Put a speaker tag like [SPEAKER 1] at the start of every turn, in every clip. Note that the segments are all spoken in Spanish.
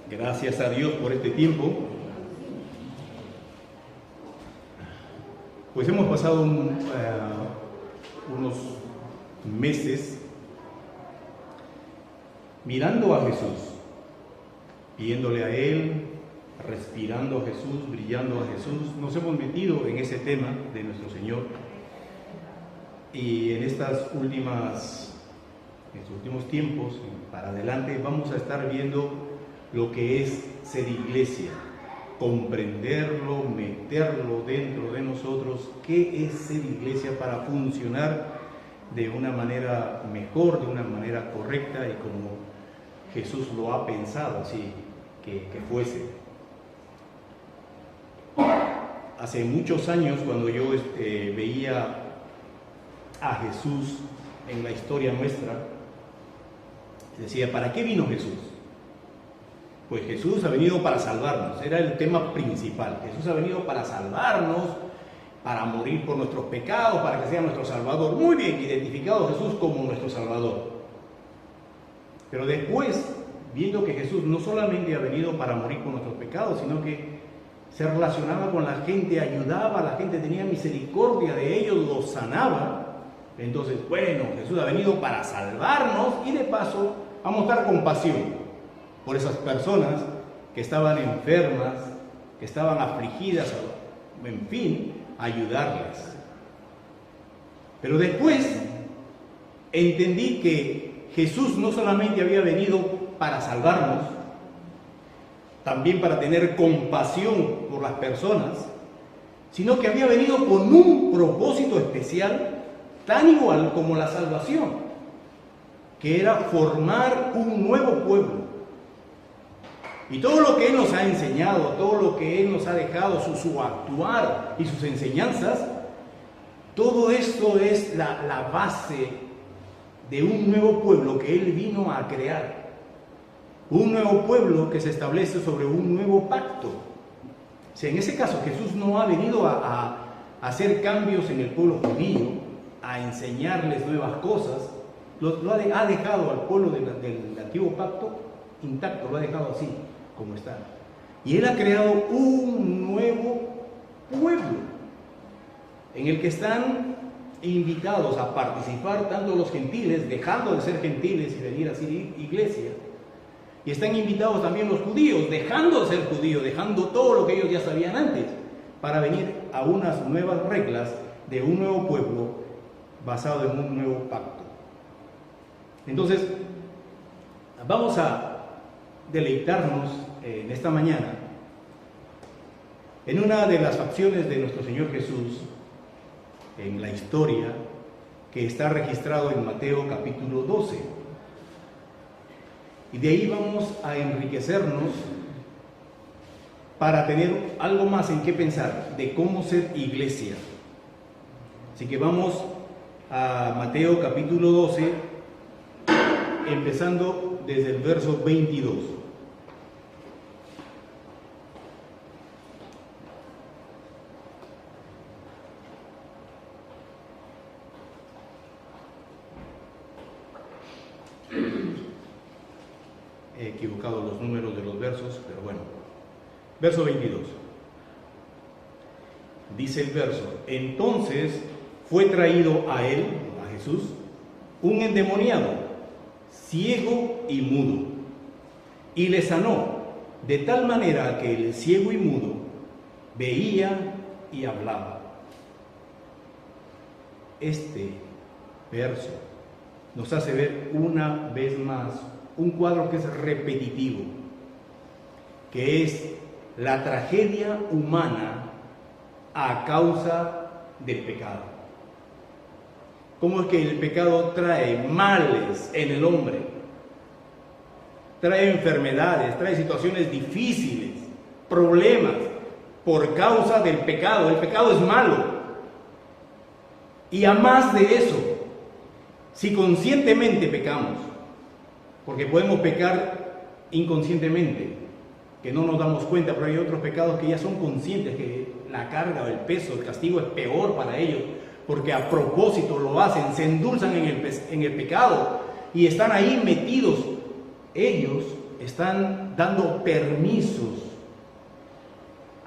[SPEAKER 1] Gracias a Dios por este tiempo. Pues hemos pasado unos meses mirando a Jesús, viéndole a Él, respirando a Jesús, brillando a Jesús. Nos hemos metido en ese tema de nuestro Señor. Y en estos últimos tiempos, para adelante, vamos a estar viendo lo que es ser iglesia, comprenderlo, meterlo dentro de nosotros, qué es ser iglesia para funcionar de una manera mejor, de una manera correcta y como Jesús lo ha pensado así que fuese. Hace muchos años, cuando yo veía a Jesús en la historia nuestra, decía, ¿para qué vino Jesús? Pues Jesús ha venido para salvarnos, era el tema principal. Jesús ha venido para salvarnos, para morir por nuestros pecados, para que sea nuestro Salvador. Muy bien, identificado Jesús como nuestro Salvador. Pero después, viendo que Jesús no solamente ha venido para morir por nuestros pecados, sino que se relacionaba con la gente, ayudaba a la gente, tenía misericordia de ellos, los sanaba. Entonces, bueno, Jesús ha venido para salvarnos y de paso a mostrar compasión por esas personas que estaban enfermas, que estaban afligidas, en fin, ayudarles. Pero después entendí que Jesús no solamente había venido para salvarnos, también para tener compasión por las personas, sino que había venido con un propósito especial, tan igual como la salvación, que era formar un nuevo pueblo. Y todo lo que Él nos ha enseñado, todo lo que Él nos ha dejado, su actuar y sus enseñanzas, todo esto es la base de un nuevo pueblo que Él vino a crear. Un nuevo pueblo que se establece sobre un nuevo pacto. O sea, en ese caso Jesús no ha venido a hacer cambios en el pueblo judío, a enseñarles nuevas cosas. Ha dejado al pueblo del antiguo pacto intacto, lo ha dejado así como está. Y Él ha creado un nuevo pueblo en el que están invitados a participar tanto los gentiles, dejando de ser gentiles y venir a ser iglesia, y están invitados también los judíos, dejando de ser judíos, dejando todo lo que ellos ya sabían antes, para venir a unas nuevas reglas de un nuevo pueblo basado en un nuevo pacto. Entonces, vamos a deleitarnos en esta mañana en una de las facciones de nuestro Señor Jesús en la historia, que está registrado en Mateo capítulo 12. Y de ahí vamos a enriquecernos para tener algo más en qué pensar de cómo ser iglesia. Así que vamos a Mateo capítulo 12, empezando desde el verso 22. He equivocado los números de los versos, pero bueno. Verso 22. Dice el verso: entonces fue traído a él, a Jesús, un endemoniado, ciego y mudo, y le sanó, de tal manera que el ciego y mudo veía y hablaba. Este verso nos hace ver una vez más un cuadro que es repetitivo, que es la tragedia humana a causa del pecado. ¿Cómo es que el pecado trae males en el hombre? Trae enfermedades, trae situaciones difíciles, problemas, por causa del pecado. El pecado es malo. Y a más de eso, si conscientemente pecamos, porque podemos pecar inconscientemente, que no nos damos cuenta, pero hay otros pecados que ya son conscientes, que la carga o el peso, el castigo es peor para ellos, porque a propósito lo hacen, se endulzan en el pecado y están ahí metidos ellos están dando permisos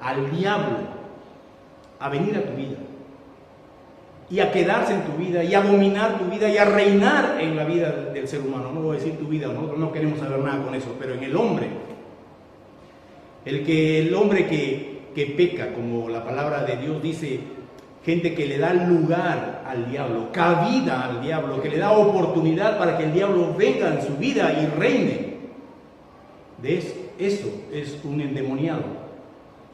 [SPEAKER 1] al diablo a venir a tu vida y a quedarse en tu vida y a dominar tu vida y a reinar en la vida del ser humano. No voy a decir tu vida, nosotros no queremos saber nada con eso, pero en el hombre, el hombre que peca, como la palabra de Dios dice, gente que le da lugar al diablo, cabida al diablo, que le da oportunidad para que el diablo venga en su vida y reine. Eso es un endemoniado.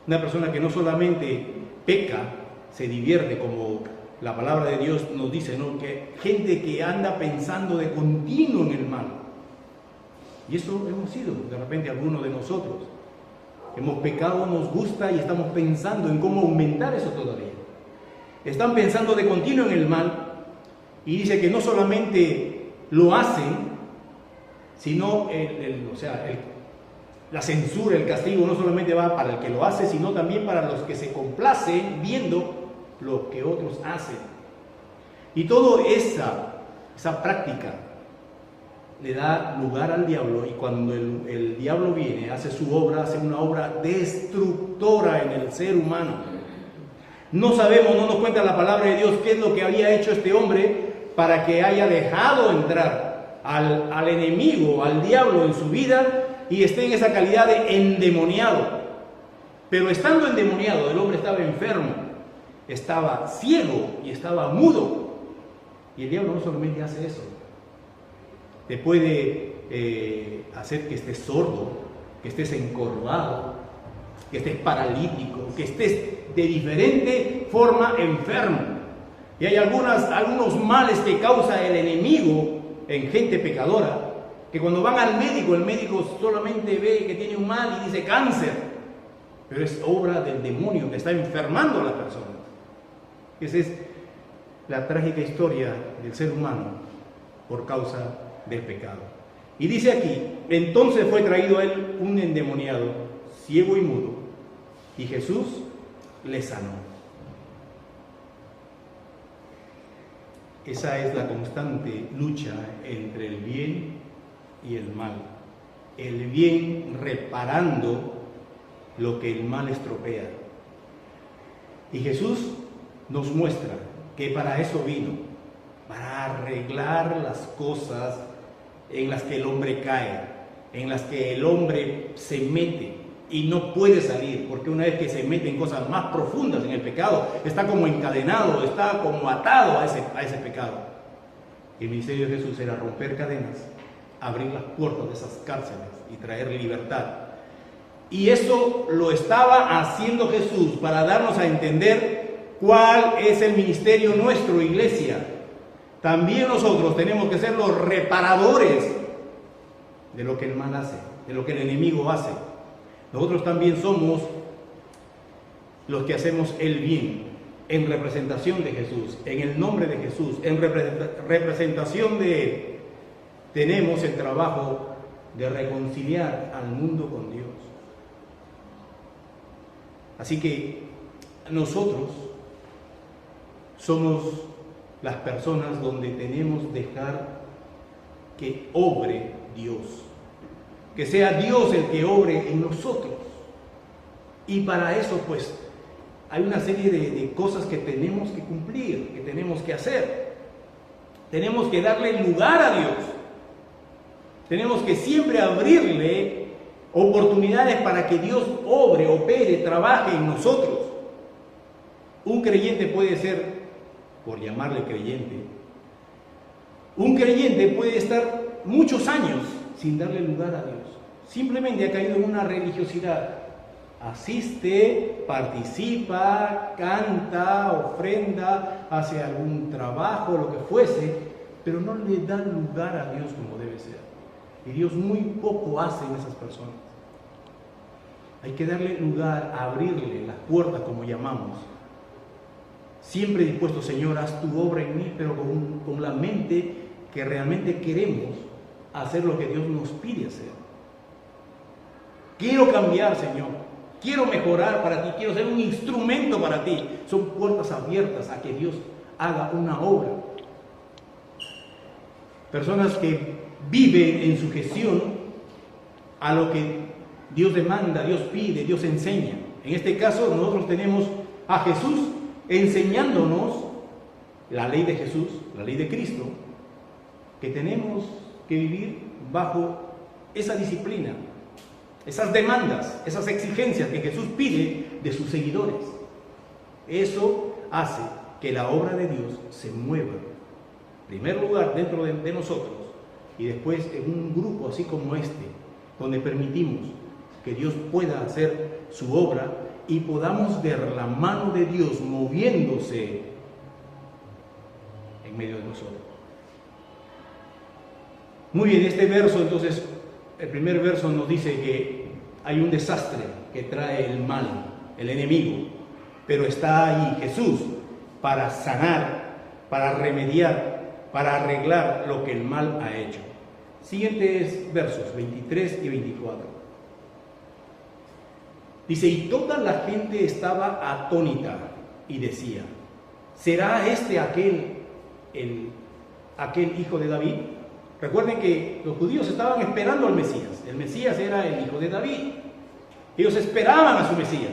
[SPEAKER 1] Una persona que no solamente peca, se divierte, como la palabra de Dios nos dice, ¿no? Que gente que anda pensando de continuo en el mal. Y eso hemos sido, de repente, algunos de nosotros. Hemos pecado, nos gusta y estamos pensando en cómo aumentar eso todavía. Están pensando de continuo en el mal y dice que no solamente lo hacen, sino la censura, el castigo no solamente va para el que lo hace, sino también para los que se complacen viendo lo que otros hacen. Y toda esa práctica le da lugar al diablo, y cuando el diablo viene, hace su obra, hace una obra destructora en el ser humano. No sabemos, no nos cuenta la palabra de Dios qué es lo que había hecho este hombre para que haya dejado entrar al enemigo, al diablo en su vida y esté en esa calidad de endemoniado. Pero estando endemoniado, el hombre estaba enfermo, estaba ciego y estaba mudo. Y el diablo no solamente hace eso, te puede hacer que estés sordo, que estés encorvado, que estés paralítico, que estés de diferente forma enfermo. Y hay algunos males que causa el enemigo en gente pecadora, que cuando van al médico, el médico solamente ve que tiene un mal y dice cáncer, pero es obra del demonio que está enfermando a la persona. Esa es la trágica historia del ser humano por causa del pecado. Y dice aquí, entonces fue traído a él un endemoniado, ciego y mudo, y Jesús le sanó. Esa es la constante lucha entre el bien y el mal. El bien reparando lo que el mal estropea. Y Jesús nos muestra que para eso vino, para arreglar las cosas en las que el hombre cae, en las que el hombre se mete y no puede salir, porque una vez que se mete en cosas más profundas en el pecado, está como encadenado, está como atado a ese pecado. El ministerio de Jesús era romper cadenas, abrir las puertas de esas cárceles y traer libertad. Y eso lo estaba haciendo Jesús para darnos a entender cuál es el ministerio nuestro, iglesia. También nosotros tenemos que ser los reparadores de lo que el mal hace, de lo que el enemigo hace. Nosotros también somos los que hacemos el bien en representación de Jesús, en el nombre de Jesús, en representación de Él. Tenemos el trabajo de reconciliar al mundo con Dios. Así que nosotros somos las personas donde tenemos que dejar que obre Dios. Que sea Dios el que obre en nosotros. Y para eso, pues, hay una serie de cosas que tenemos que cumplir, que tenemos que hacer. Tenemos que darle lugar a Dios. Tenemos que siempre abrirle oportunidades para que Dios obre, opere, trabaje en nosotros. Un creyente puede ser, por llamarle creyente, un creyente puede estar muchos años sin darle lugar a Dios. Simplemente ha caído en una religiosidad. Asiste, participa, canta, ofrenda, hace algún trabajo, lo que fuese, pero no le da lugar a Dios como debe ser. Y Dios muy poco hace en esas personas. Hay que darle lugar, abrirle las puertas, como llamamos. Siempre dispuesto, Señor, haz tu obra en mí, pero con la mente que realmente queremos hacer lo que Dios nos pide hacer. Quiero cambiar, Señor. Quiero mejorar para ti. Quiero ser un instrumento para ti. Son puertas abiertas a que Dios haga una obra. Personas que viven en sujeción a lo que Dios demanda, Dios pide, Dios enseña. En este caso nosotros tenemos a Jesús enseñándonos la ley de Jesús, la ley de Cristo, que tenemos que vivir bajo esa disciplina, esas demandas, esas exigencias que Jesús pide de sus seguidores. Eso hace que la obra de Dios se mueva, en primer lugar dentro de nosotros, y después en un grupo así como este, donde permitimos que Dios pueda hacer su obra y podamos ver la mano de Dios moviéndose en medio de nosotros. Muy bien, este verso entonces, el primer verso nos dice que hay un desastre que trae el mal, el enemigo, pero está ahí Jesús para sanar, para remediar, para arreglar lo que el mal ha hecho. Siguientes versos, 23 y 24. Dice, y toda la gente estaba atónita y decía, ¿será este aquel hijo de David? Recuerden que los judíos estaban esperando al Mesías. El Mesías era el hijo de David. Ellos esperaban a su Mesías.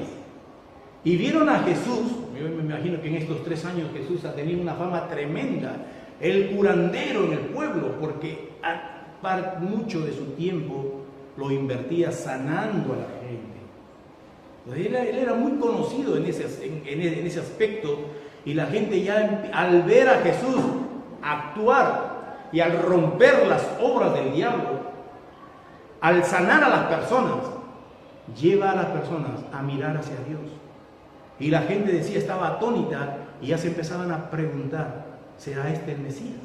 [SPEAKER 1] Y vieron a Jesús. Yo me imagino que en estos 3 años Jesús ha tenido una fama tremenda. El curandero en el pueblo, porque mucho de su tiempo lo invertía sanando a la gente. Entonces, él era muy conocido en ese aspecto. Y la gente ya al ver a Jesús actuar y al romper las obras del diablo, al sanar a las personas, lleva a las personas a mirar hacia Dios. Y la gente decía, estaba atónita, y ya se empezaban a preguntar, ¿será este el Mesías?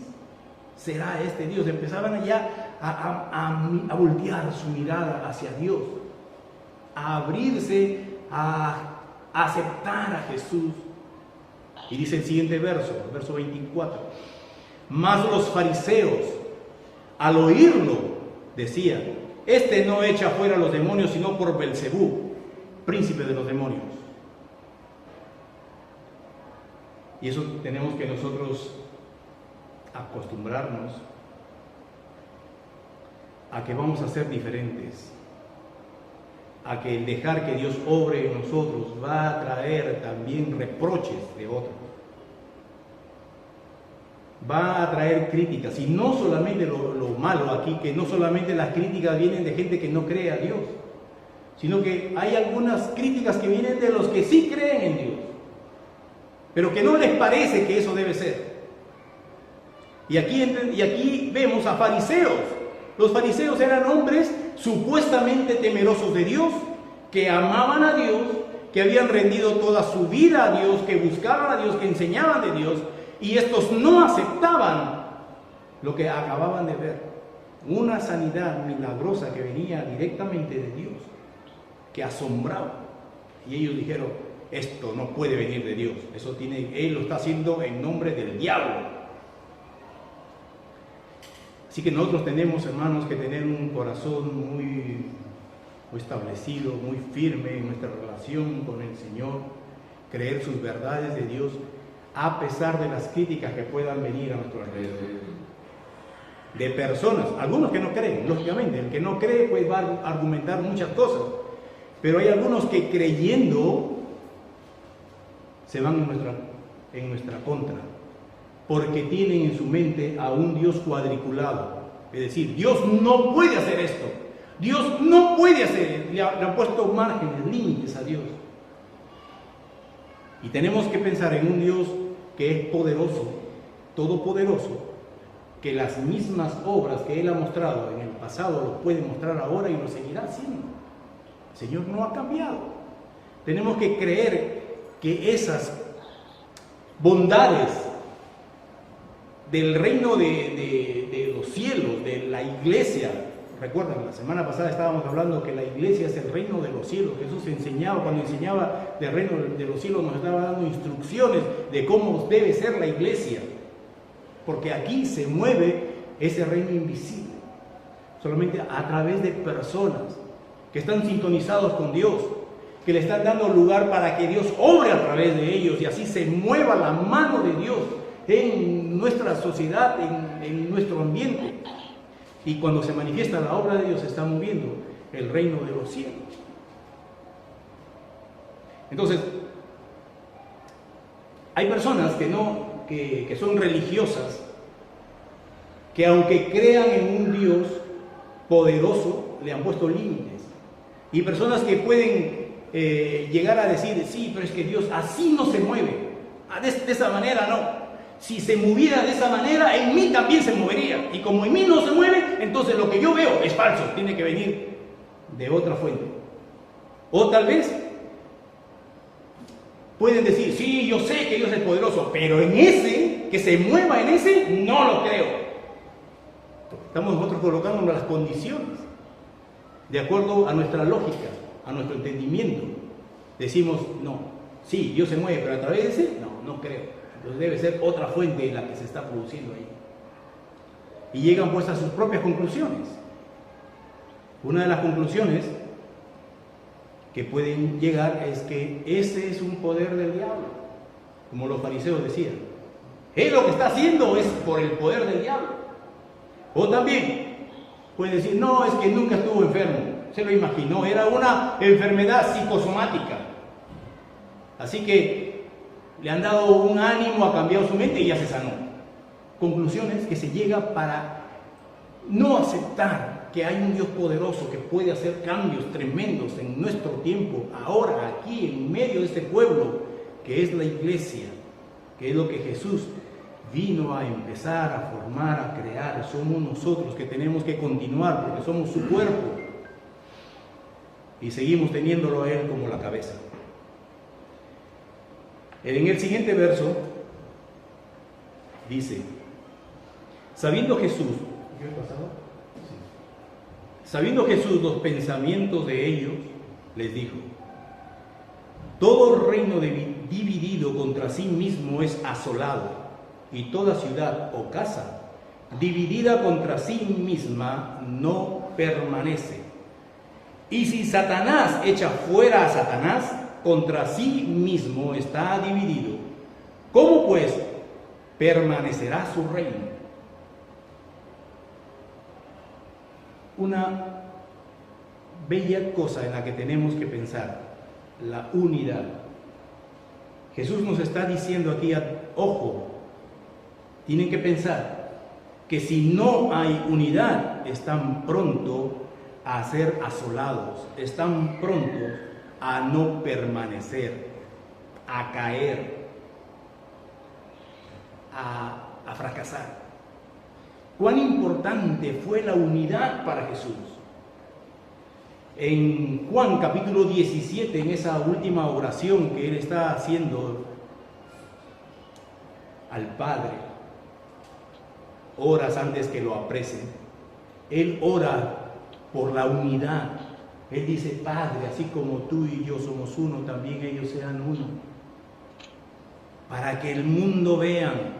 [SPEAKER 1] ¿Será este Dios? Empezaban ya a voltear su mirada hacia Dios, a abrirse, a aceptar a Jesús. Y dice el siguiente verso, verso 24. Mas los fariseos, al oírlo, decían, este no echa fuera a los demonios, sino por Belcebú, príncipe de los demonios. Y eso tenemos que nosotros acostumbrarnos a que vamos a ser diferentes, a que el dejar que Dios obre en nosotros va a traer también reproches de otros. Va a traer críticas, y no solamente lo malo aquí, que no solamente las críticas vienen de gente que no cree a Dios, sino que hay algunas críticas que vienen de los que sí creen en Dios, pero que no les parece que eso debe ser. Y aquí vemos a fariseos. Los fariseos eran hombres supuestamente temerosos de Dios, que amaban a Dios, que habían rendido toda su vida a Dios, que buscaban a Dios, que enseñaban de Dios. Y estos no aceptaban lo que acababan de ver, una sanidad milagrosa que venía directamente de Dios, que asombraba. Y ellos dijeron, esto no puede venir de Dios, él lo está haciendo en nombre del diablo. Así que nosotros tenemos, hermanos, que tener un corazón muy establecido, muy firme en nuestra relación con el Señor, creer sus verdades de Dios, a pesar de las críticas que puedan venir a nuestro alrededor. De personas, algunos que no creen, lógicamente, el que no cree pues va a argumentar muchas cosas, pero hay algunos que creyendo se van en nuestra contra, porque tienen en su mente a un Dios cuadriculado, es decir, Dios no puede hacer esto, Dios no puede hacer, le han puesto márgenes, límites a Dios. Y tenemos que pensar en un Dios que es poderoso, todopoderoso, que las mismas obras que Él ha mostrado en el pasado lo puede mostrar ahora y lo seguirá haciendo. El Señor no ha cambiado. Tenemos que creer que esas bondades del reino de los cielos, de la iglesia, recuerdan, la semana pasada estábamos hablando que la iglesia es el reino de los cielos. Jesús enseñaba, cuando enseñaba del reino de los cielos, nos estaba dando instrucciones de cómo debe ser la iglesia, porque aquí se mueve ese reino invisible, solamente a través de personas que están sintonizados con Dios, que le están dando lugar para que Dios obre a través de ellos, y así se mueva la mano de Dios en nuestra sociedad, en nuestro ambiente. Y cuando se manifiesta la obra de Dios, se está moviendo el reino de los cielos. Entonces, hay personas que son religiosas, que aunque crean en un Dios poderoso, le han puesto límites. Y personas que pueden llegar a decir, sí, pero es que Dios así no se mueve, de esa manera no. Si se moviera de esa manera, en mí también se movería. Y como en mí no se mueve, entonces lo que yo veo es falso, tiene que venir de otra fuente. O tal vez pueden decir, sí, yo sé que Dios es poderoso, pero en ese, que se mueva en ese, no lo creo. Estamos nosotros colocando las condiciones de acuerdo a nuestra lógica, a nuestro entendimiento. Decimos, no, sí, Dios se mueve, pero a través de ese, no creo. Entonces debe ser otra fuente la que se está produciendo ahí. Y llegan pues a sus propias conclusiones. Una de las conclusiones que pueden llegar es que ese es un poder del diablo, como los fariseos decían. Él lo que está haciendo es por el poder del diablo. O también pueden decir, no, es que nunca estuvo enfermo, se lo imaginó, era una enfermedad psicosomática. Así que le han dado un ánimo, ha cambiado su mente y ya se sanó. Conclusiones que se llega para no aceptar que hay un Dios poderoso que puede hacer cambios tremendos en nuestro tiempo, ahora, aquí, en medio de este pueblo, que es la iglesia, que es lo que Jesús vino a empezar a formar, a crear. Somos nosotros que tenemos que continuar porque somos su cuerpo y seguimos teniéndolo a Él como la cabeza. En el siguiente verso dice, sabiendo Jesús los pensamientos de ellos, les dijo, todo reino dividido contra sí mismo es asolado, y toda ciudad o casa dividida contra sí misma no permanece. Y si Satanás echa fuera a Satanás, contra sí mismo está dividido. ¿Cómo pues permanecerá su reino? Una bella cosa en la que tenemos que pensar, la unidad. Jesús nos está diciendo aquí, ojo, tienen que pensar que si no hay unidad, están pronto a ser asolados, están prontos a no permanecer, a caer, a fracasar. ¿Cuán importante fue la unidad para Jesús? En Juan capítulo 17, en esa última oración que Él está haciendo al Padre, horas antes que lo apresen, Él ora por la unidad. Él dice, Padre, así como tú y yo somos uno, también ellos sean uno. Para que el mundo vean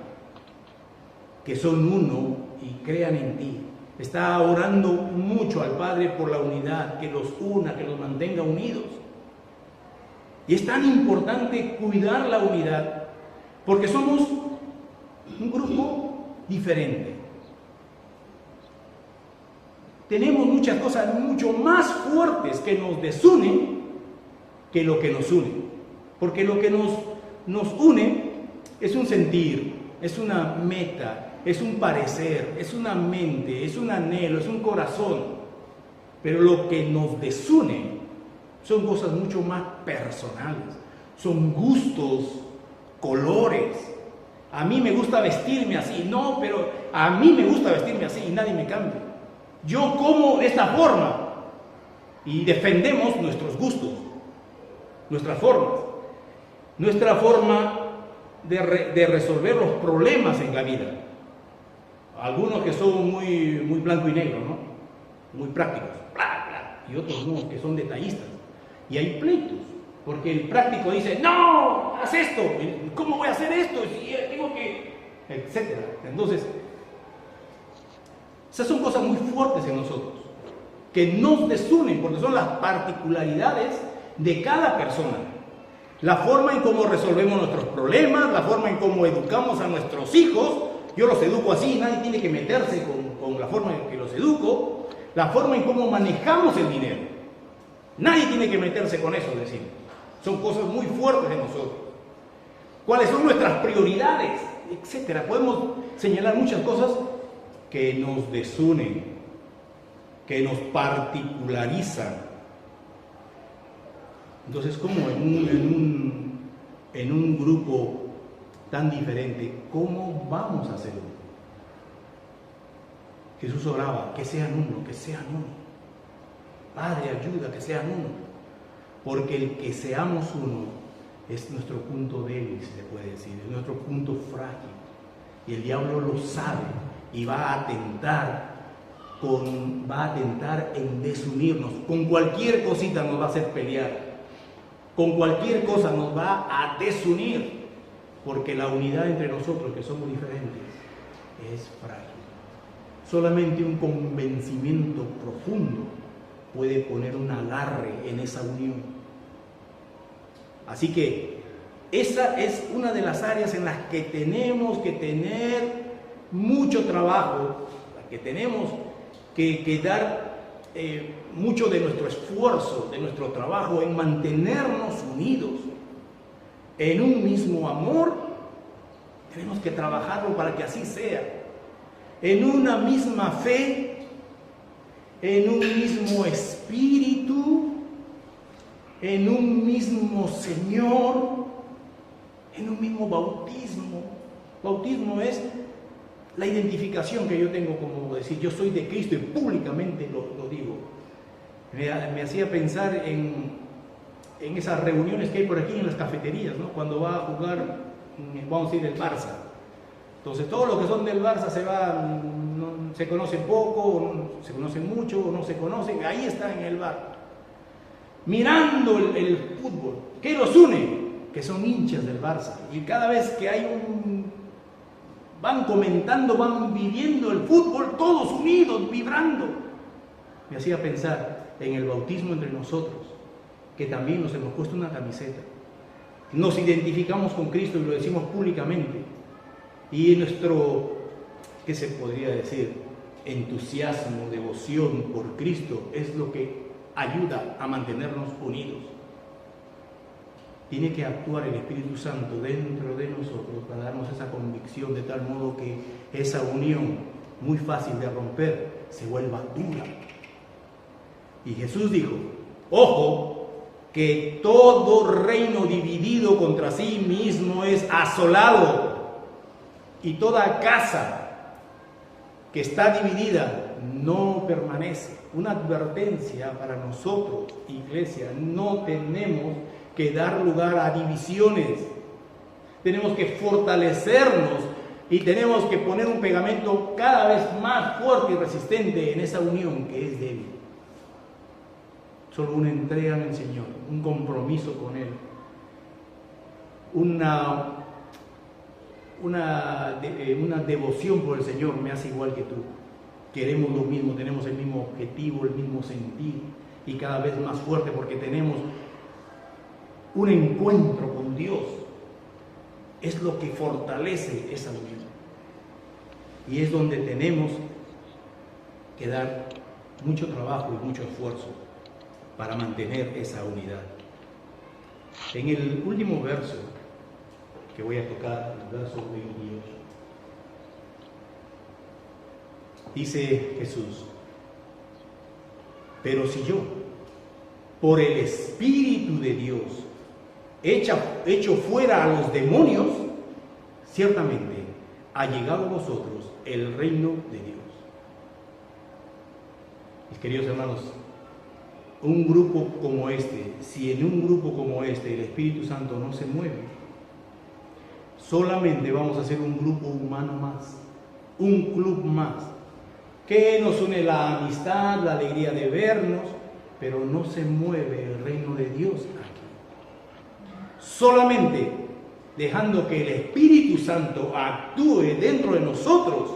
[SPEAKER 1] que son uno y crean en ti. Está orando mucho al Padre por la unidad, que los una, que los mantenga unidos. Y es tan importante cuidar la unidad, porque somos un grupo diferente. Tenemos muchas cosas mucho más fuertes que nos desunen que lo que nos une. Porque lo que nos une es un sentir, es una meta, es un parecer, es una mente, es un anhelo, es un corazón. Pero lo que nos desune son cosas mucho más personales, son gustos, colores. A mí me gusta vestirme así, no, pero a mí me gusta vestirme así y nadie me cambia. Yo como de esta forma y defendemos nuestros gustos, nuestras formas, nuestra forma de resolver los problemas en la vida. Algunos que son muy blanco y negro, ¿no? Muy prácticos, bla, bla, y otros no, que son detallistas. Y hay pleitos, porque el práctico dice, no, haz esto, ¿cómo voy a hacer esto? Si tengo que, etcétera. Entonces, esas son cosas muy fuertes en nosotros, que nos desunen, porque son las particularidades de cada persona. La forma en cómo resolvemos nuestros problemas, la forma en cómo educamos a nuestros hijos. Yo los educo así, nadie tiene que meterse con la forma en que los educo. la forma en cómo manejamos el dinero. Nadie tiene que meterse con eso, decimos. Son cosas muy fuertes de nosotros. ¿Cuáles son nuestras prioridades? Etcétera. Podemos señalar muchas cosas que nos desunen, que nos particularizan. Entonces, ¿cómo en un grupo tan diferente, cómo vamos a hacerlo? Jesús oraba, que sean uno, que sean uno. Padre, ayuda, que sean uno. Porque el que seamos uno es nuestro punto débil, si se puede decir, es nuestro punto frágil. Y el diablo lo sabe y va a atentar en desunirnos. Con cualquier cosita nos va a hacer pelear. Con cualquier cosa nos va a desunir. Porque la unidad entre nosotros, que somos diferentes, es frágil. Solamente un convencimiento profundo puede poner un agarre en esa unión. Así que esa es una de las áreas en las que tenemos que tener mucho trabajo, que tenemos que dar mucho de nuestro esfuerzo, de nuestro trabajo en mantenernos unidos en un mismo amor. Tenemos que trabajarlo para que así sea. En una misma fe, en un mismo espíritu, en un mismo Señor, en un mismo bautismo. Bautismo es la identificación que yo tengo, como decir, yo soy de Cristo y públicamente lo digo. Me hacía pensar en esas reuniones que hay por aquí en las cafeterías, ¿no? Cuando va a jugar, vamos a decir, el Barça. Entonces todos los que son del Barça se conocen poco, se conocen mucho, o no se conocen, ahí están en el bar, mirando el fútbol. ¿Qué los une? Que son hinchas del Barça. Y cada vez que van comentando, van viviendo el fútbol, todos unidos, vibrando. Me hacía pensar en el bautismo entre nosotros, que también nos hemos puesto una camiseta. Nos identificamos con Cristo y lo decimos públicamente. Y nuestro, ¿qué se podría decir? Entusiasmo, devoción por Cristo es lo que ayuda a mantenernos unidos. Tiene que actuar el Espíritu Santo dentro de nosotros para darnos esa convicción de tal modo que esa unión, muy fácil de romper, se vuelva dura. Y Jesús dijo, ojo, que todo reino dividido contra sí mismo es asolado, y toda casa que está dividida no permanece. Una advertencia para nosotros, iglesia: no tenemos que dar lugar a divisiones. Tenemos que fortalecernos y tenemos que poner un pegamento cada vez más fuerte y resistente en esa unión que es débil. Solo una entrega en el Señor, un compromiso con Él, una devoción por el Señor me hace igual que tú. Queremos lo mismo, tenemos el mismo objetivo, el mismo sentir, y cada vez más fuerte porque tenemos un encuentro con Dios. Es lo que fortalece esa unión. Y es donde tenemos que dar mucho trabajo y mucho esfuerzo para mantener esa unidad. En el último verso que voy a tocar, el verso 28, dice Jesús: pero si yo, por el Espíritu de Dios, echo fuera a los demonios, ciertamente ha llegado a vosotros el reino de Dios. Mis queridos hermanos, un grupo como este, si en un grupo como este el Espíritu Santo no se mueve, solamente vamos a ser un grupo humano más, un club más, que nos une la amistad, la alegría de vernos, pero no se mueve el reino de Dios aquí. Solamente dejando que el Espíritu Santo actúe dentro de nosotros,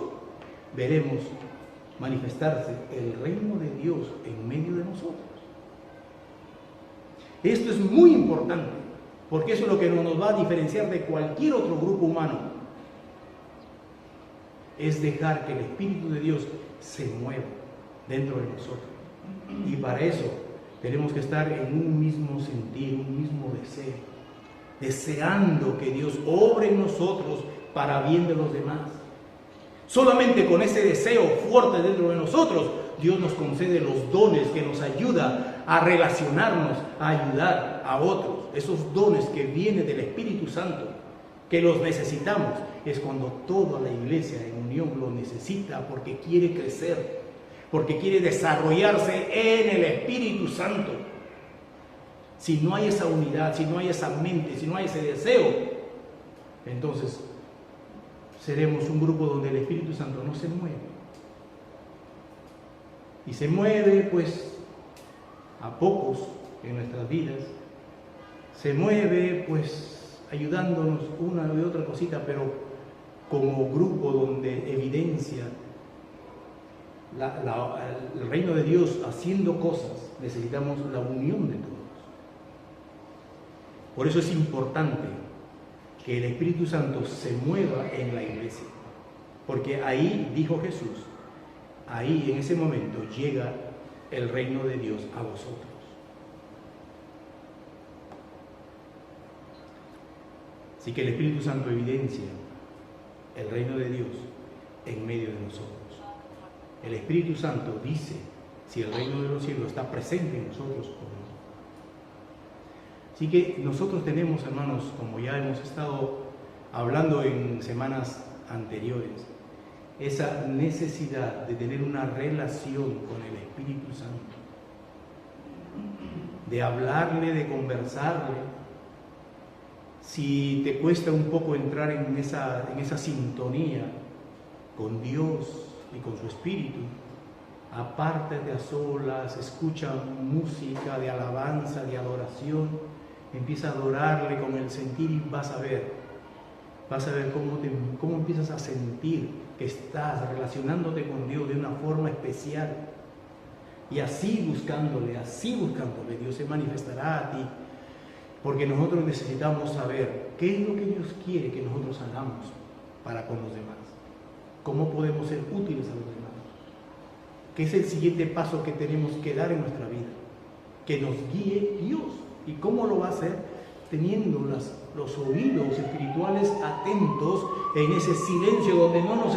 [SPEAKER 1] veremos manifestarse el reino de Dios en medio de nosotros. Esto es muy importante, porque eso es lo que nos va a diferenciar de cualquier otro grupo humano. Es dejar que el Espíritu de Dios se mueva. dentro de nosotros. Y para eso tenemos que estar en un mismo sentir, un mismo deseo, deseando que Dios obre en nosotros para bien de los demás. Solamente con ese deseo fuerte dentro de nosotros, Dios nos concede los dones que nos ayuda a relacionarnos, a ayudar a otros. Esos dones que vienen del Espíritu Santo, que los necesitamos, es cuando toda la iglesia en unión lo necesita porque quiere crecer, porque quiere desarrollarse en el Espíritu Santo. Si no hay esa unidad, si no hay esa mente, si no hay ese deseo, entonces seremos un grupo donde el Espíritu Santo no se mueve. Y se mueve pues a pocos en nuestras vidas, se mueve pues ayudándonos una y otra cosita, pero como grupo donde evidencia el reino de Dios haciendo cosas, necesitamos la unión de todos. Por eso es importante que el Espíritu Santo se mueva en la iglesia, porque ahí, dijo Jesús, ahí en ese momento llega el reino de Dios a vosotros. Así que el Espíritu Santo evidencia el reino de Dios en medio de nosotros. El Espíritu Santo dice si el reino de los cielos está presente en nosotros o no. Así que nosotros tenemos, hermanos, como ya hemos estado hablando en semanas anteriores, esa necesidad de tener una relación con el Espíritu Santo, de hablarle, de conversarle. Si te cuesta un poco entrar en esa sintonía con Dios y con su Espíritu, apártate a solas, escucha música de alabanza, de adoración, empieza a adorarle con el sentir y vas a ver cómo empiezas a sentir que estás relacionándote con Dios de una forma especial. Y así buscándole, Dios se manifestará a ti. Porque nosotros necesitamos saber qué es lo que Dios quiere que nosotros hagamos para con los demás. ¿Cómo podemos ser útiles a los demás? ¿Qué es el siguiente paso que tenemos que dar en nuestra vida? Que nos guíe Dios. ¿Y cómo lo va a hacer? Teniendo los oídos espirituales atentos en ese silencio donde no nos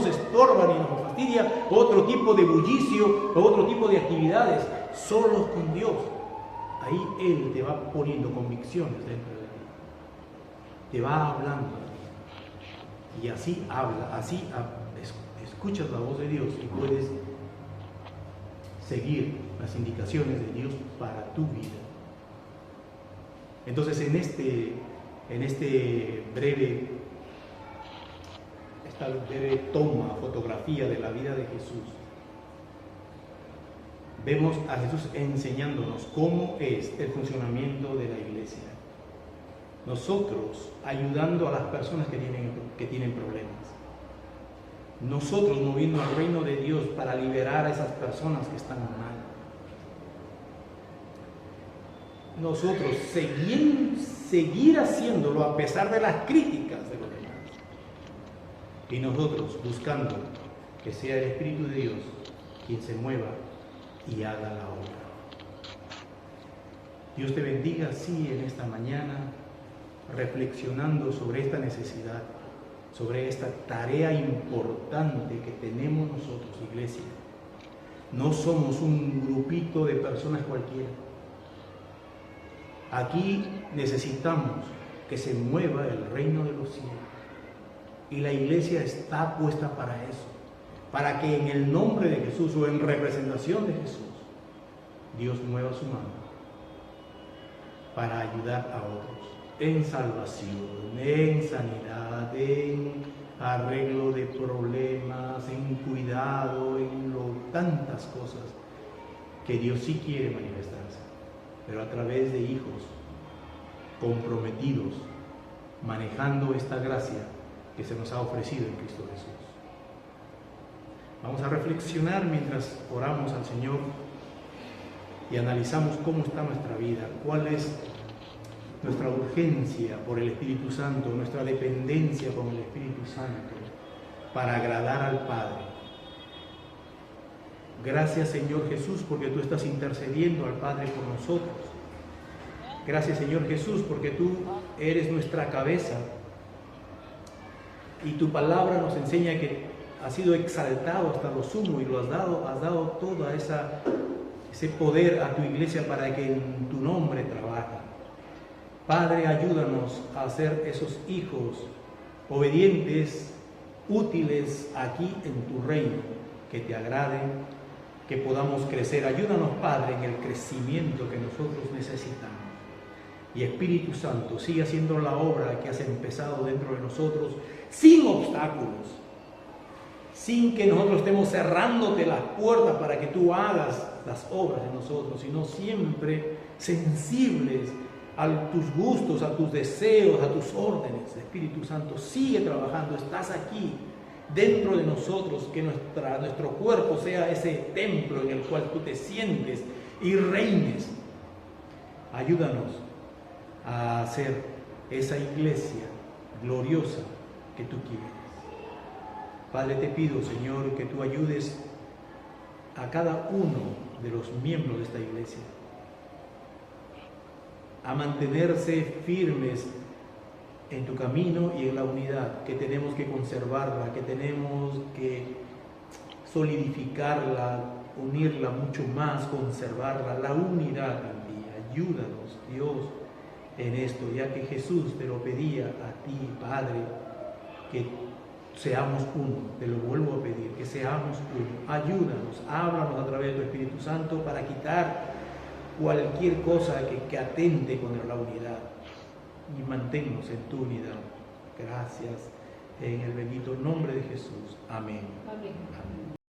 [SPEAKER 1] estorba ni nos fastidia otro tipo de bullicio o otro tipo de actividades, solos con Dios. Ahí Él te va poniendo convicciones dentro de ti, te va hablando a ti, y así escuchas la voz de Dios y puedes seguir las indicaciones de Dios para tu vida. Entonces esta breve fotografía de la vida de Jesús, vemos a Jesús enseñándonos cómo es el funcionamiento de la iglesia. Nosotros ayudando a las personas que tienen problemas. Nosotros moviendo al reino de Dios para liberar a esas personas que están mal. Nosotros seguir haciéndolo a pesar de las críticas de los demás. Y nosotros buscando que sea el Espíritu de Dios quien se mueva y haga la obra. Dios te bendiga así en esta mañana, reflexionando sobre esta necesidad, sobre esta tarea importante que tenemos nosotros, iglesia. No somos un grupito de personas cualquiera. Aquí necesitamos que se mueva el reino de los cielos. Y la iglesia está puesta para eso. Para que en el nombre de Jesús o en representación de Jesús, Dios mueva su mano para ayudar a otros en salvación, en sanidad, en arreglo de problemas, en cuidado, en tantas cosas que Dios sí quiere manifestarse, pero a través de hijos comprometidos, manejando esta gracia que se nos ha ofrecido en Cristo Jesús. Vamos a reflexionar mientras oramos al Señor y analizamos cómo está nuestra vida, cuál es nuestra urgencia por el Espíritu Santo, nuestra dependencia con el Espíritu Santo para agradar al Padre. Gracias, Señor Jesús, porque tú estás intercediendo al Padre por nosotros. Gracias, Señor Jesús, porque tú eres nuestra cabeza y tu palabra nos enseña que has sido exaltado hasta lo sumo y lo has dado todo ese poder a tu iglesia para que en tu nombre trabaje. Padre, ayúdanos a ser esos hijos obedientes, útiles aquí en tu reino, que te agraden, que podamos crecer. Ayúdanos, Padre, en el crecimiento que nosotros necesitamos. Y Espíritu Santo, sigue haciendo la obra que has empezado dentro de nosotros, sin obstáculos, sin que nosotros estemos cerrándote las puertas para que tú hagas las obras de nosotros, sino siempre sensibles a tus gustos, a tus deseos, a tus órdenes. Espíritu Santo, sigue trabajando, estás aquí dentro de nosotros, que nuestro cuerpo sea ese templo en el cual tú te sientes y reines. Ayúdanos a hacer esa iglesia gloriosa que tú quieres. Padre, te pido, Señor, que tú ayudes a cada uno de los miembros de esta iglesia a mantenerse firmes en tu camino y en la unidad, que tenemos que conservarla, que tenemos que solidificarla, unirla mucho más, conservarla, la unidad en ti. Ayúdanos, Dios, en esto, ya que Jesús te lo pedía a ti, Padre, que seamos uno. Te lo vuelvo a pedir, que seamos uno. Ayúdanos, háblanos a través de tu Espíritu Santo para quitar cualquier cosa que atente contra la unidad, y manténnos en tu unidad. Gracias, en el bendito nombre de Jesús. Amén.
[SPEAKER 2] Amén.
[SPEAKER 1] Amén.